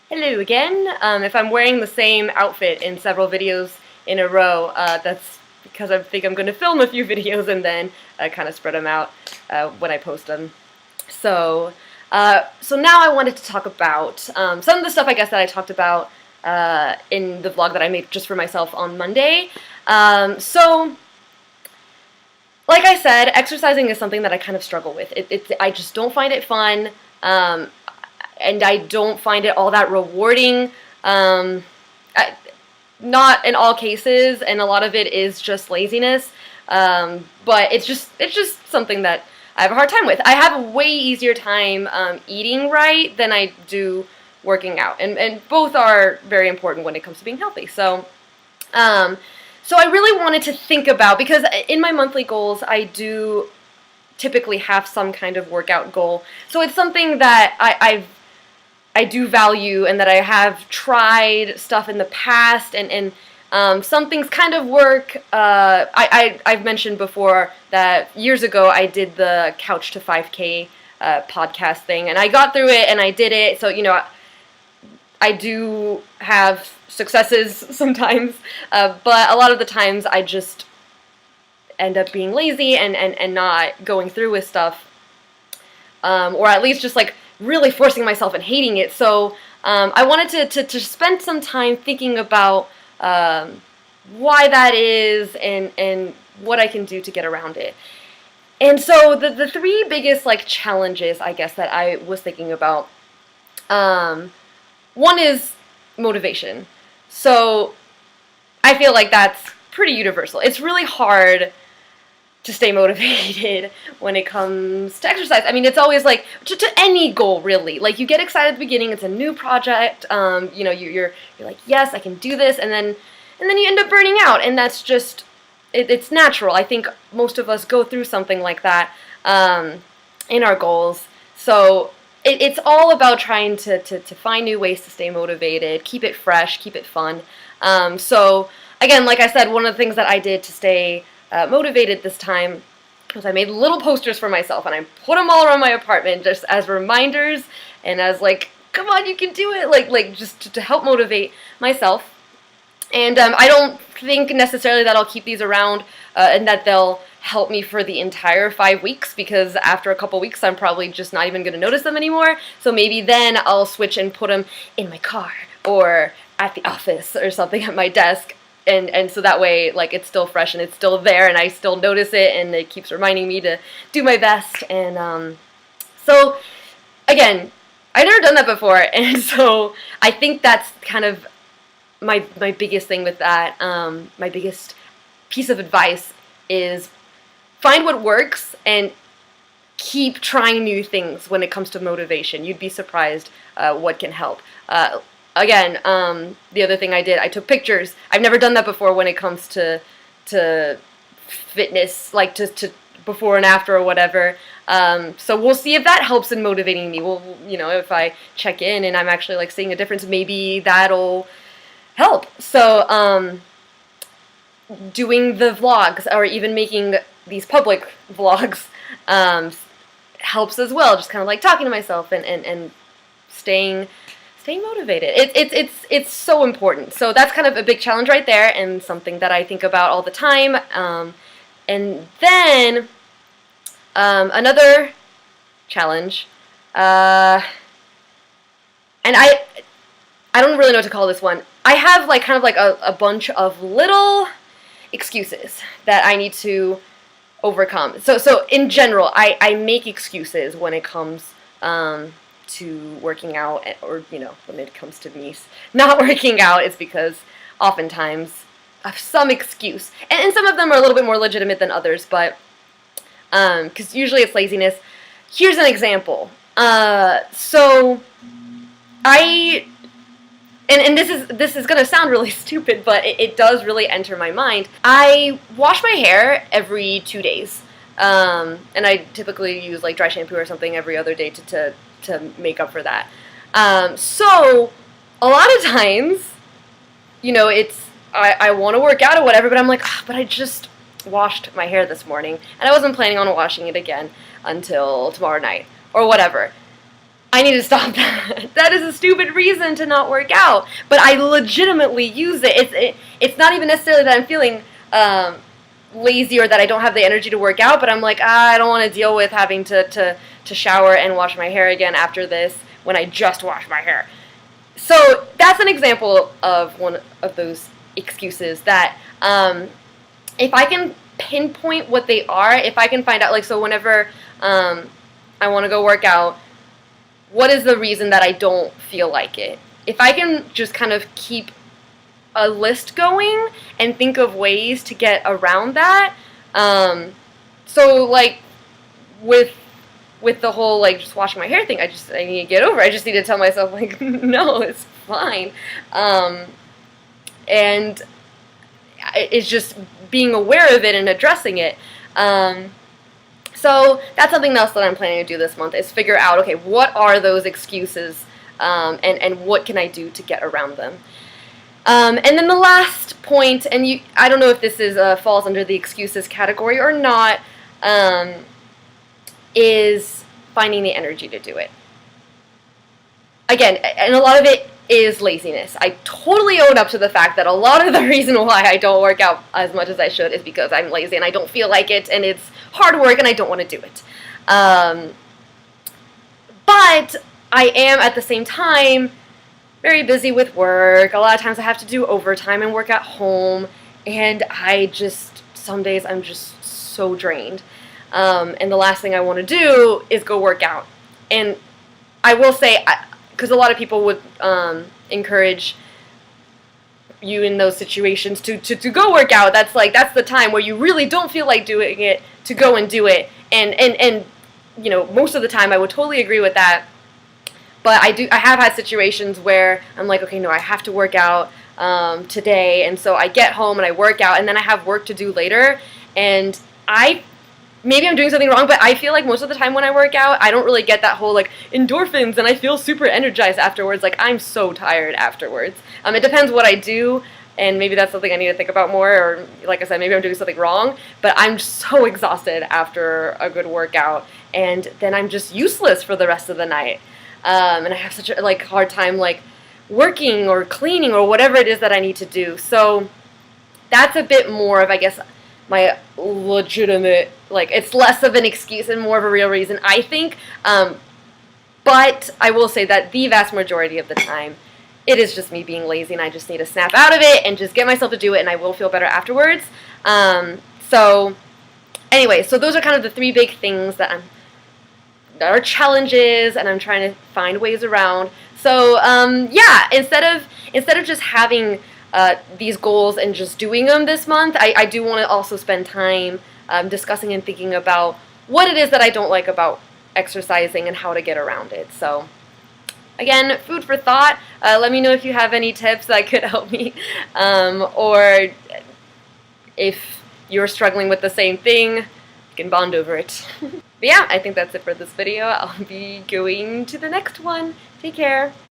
Hello again. If I'm wearing the same outfit in several videos in a row, that's because I think I'm going to film a few videos and then kind of spread them out when I post them. So now I wanted to talk about some of the stuff I guess that I talked about in the vlog that I made just for myself on Monday. So, like I said, exercising is something that I kind of struggle with. I just don't find it fun. And I don't find it all that rewarding. Not in all cases, and a lot of it is just laziness. But it's just something that I have a hard time with. I have a way easier time eating right than I do working out, and both are very important when it comes to being healthy. So I really wanted to think about, because in my monthly goals I do typically have some kind of workout goal. So it's something that I do value, and that I have tried stuff in the past, and some things kind of work. I've mentioned before that years ago I did the Couch to 5K podcast thing, and I got through it, and I did it, so, I do have successes sometimes, but a lot of the times I just end up being lazy and not going through with stuff, or at least just like really forcing myself and hating it. So I wanted to spend some time thinking about why that is, and what I can do to get around it. And so the three biggest challenges, I guess, that I was thinking about, one is motivation. So I feel like that's pretty universal. It's really hard to stay motivated when it comes to exercise. I mean, it's always like to any goal, really. Like, you get excited at the beginning, it's a new project. You're like, yes, I can do this, and then you end up burning out, and that's just it's natural. I think most of us go through something like that in our goals. So it's all about trying to find new ways to stay motivated, keep it fresh, keep it fun. So again, like I said, one of the things that I did to stay motivated this time was I made little posters for myself, and I put them all around my apartment just as reminders, and as like, come on, you can do it, like just to help motivate myself. And I don't think necessarily that I'll keep these around and that they'll help me for the entire 5 weeks, because after a couple weeks I'm probably just not even going to notice them anymore. So maybe then I'll switch and put them in my car or at the office or something at my desk. And so that way, like, it's still fresh and it's still there, and I still notice it, and it keeps reminding me to do my best. And so, again, I've never done that before, and so I think that's kind of my biggest thing with that. My biggest piece of advice is find what works and keep trying new things when it comes to motivation. You'd be surprised what can help. Again, the other thing I did, I took pictures. I've never done that before when it comes to fitness, like to before and after or whatever. So we'll see if that helps in motivating me. Well, if I check in and I'm actually like seeing a difference, maybe that'll help. So doing the vlogs, or even making these public vlogs, helps as well. Just kind of like talking to myself and staying motivated. It's so important. So that's kind of a big challenge right there, and something that I think about all the time. And then another challenge, and I don't really know what to call this one. I have kind of like a bunch of little excuses that I need to overcome. So in general, I make excuses when it comes to working out, or when it comes to me not working out. It's because oftentimes I have some excuse, and some of them are a little bit more legitimate than others, but because usually it's laziness. Here's an example. So I and this is gonna sound really stupid, but it does really enter my mind. I wash my hair every 2 days, and I typically use like dry shampoo or something every other day to make up for that. So a lot of times, it's I want to work out or whatever, but I'm like, but I just washed my hair this morning, and I wasn't planning on washing it again until tomorrow night or whatever. I need to stop that. That is a stupid reason to not work out. But I legitimately use it. It's not even necessarily that I'm feeling lazy or that I don't have the energy to work out, but I'm like, I don't want to deal with having to shower and wash my hair again after this when I just washed my hair. So that's an example of one of those excuses that if I can pinpoint what they are, if I can find out, like, so whenever I want to go work out, what is the reason that I don't feel like it? If I can just kind of keep a list going and think of ways to get around that, so like with the whole like just washing my hair thing, I need to get over it. I just need to tell myself like, no, it's fine, and it's just being aware of it and addressing it. So that's something else that I'm planning to do this month, is figure out, okay, what are those excuses, and what can I do to get around them. And then the last point, and I don't know if this is falls under the excuses category or not, is finding the energy to do it. Again, and a lot of it is laziness. I totally own up to the fact that a lot of the reason why I don't work out as much as I should is because I'm lazy and I don't feel like it, and it's hard work and I don't want to do it. But I am at the same time very busy with work. A lot of times I have to do overtime and work at home, and some days I'm just so drained. And the last thing I want to do is go work out. And I will say, because a lot of people would encourage you in those situations to go work out. That's the time where you really don't feel like doing it, to go and do it. And you know, most of the time I would totally agree with that. But I have had situations where I'm like, okay, no, I have to work out today, and so I get home and I work out, and then I have work to do later, and maybe I'm doing something wrong, but I feel like most of the time when I work out, I don't really get that whole like endorphins and I feel super energized afterwards. Like, I'm so tired afterwards. It depends what I do, and maybe that's something I need to think about more, or like I said, maybe I'm doing something wrong, but I'm so exhausted after a good workout, and then I'm just useless for the rest of the night. And I have such a hard time working or cleaning or whatever it is that I need to do. So that's a bit more of, I guess, my legitimate, it's less of an excuse and more of a real reason, I think. But I will say that the vast majority of the time, it is just me being lazy, and I just need to snap out of it and just get myself to do it, and I will feel better afterwards. So anyway, so those are kind of the three big things that are challenges, and I'm trying to find ways around. So yeah, instead of just having these goals and just doing them this month, I do want to also spend time discussing and thinking about what it is that I don't like about exercising and how to get around it. So again, food for thought. Let me know if you have any tips that could help me, or if you're struggling with the same thing, you can bond over it. But yeah, I think that's it for this video. I'll be going to the next one. Take care.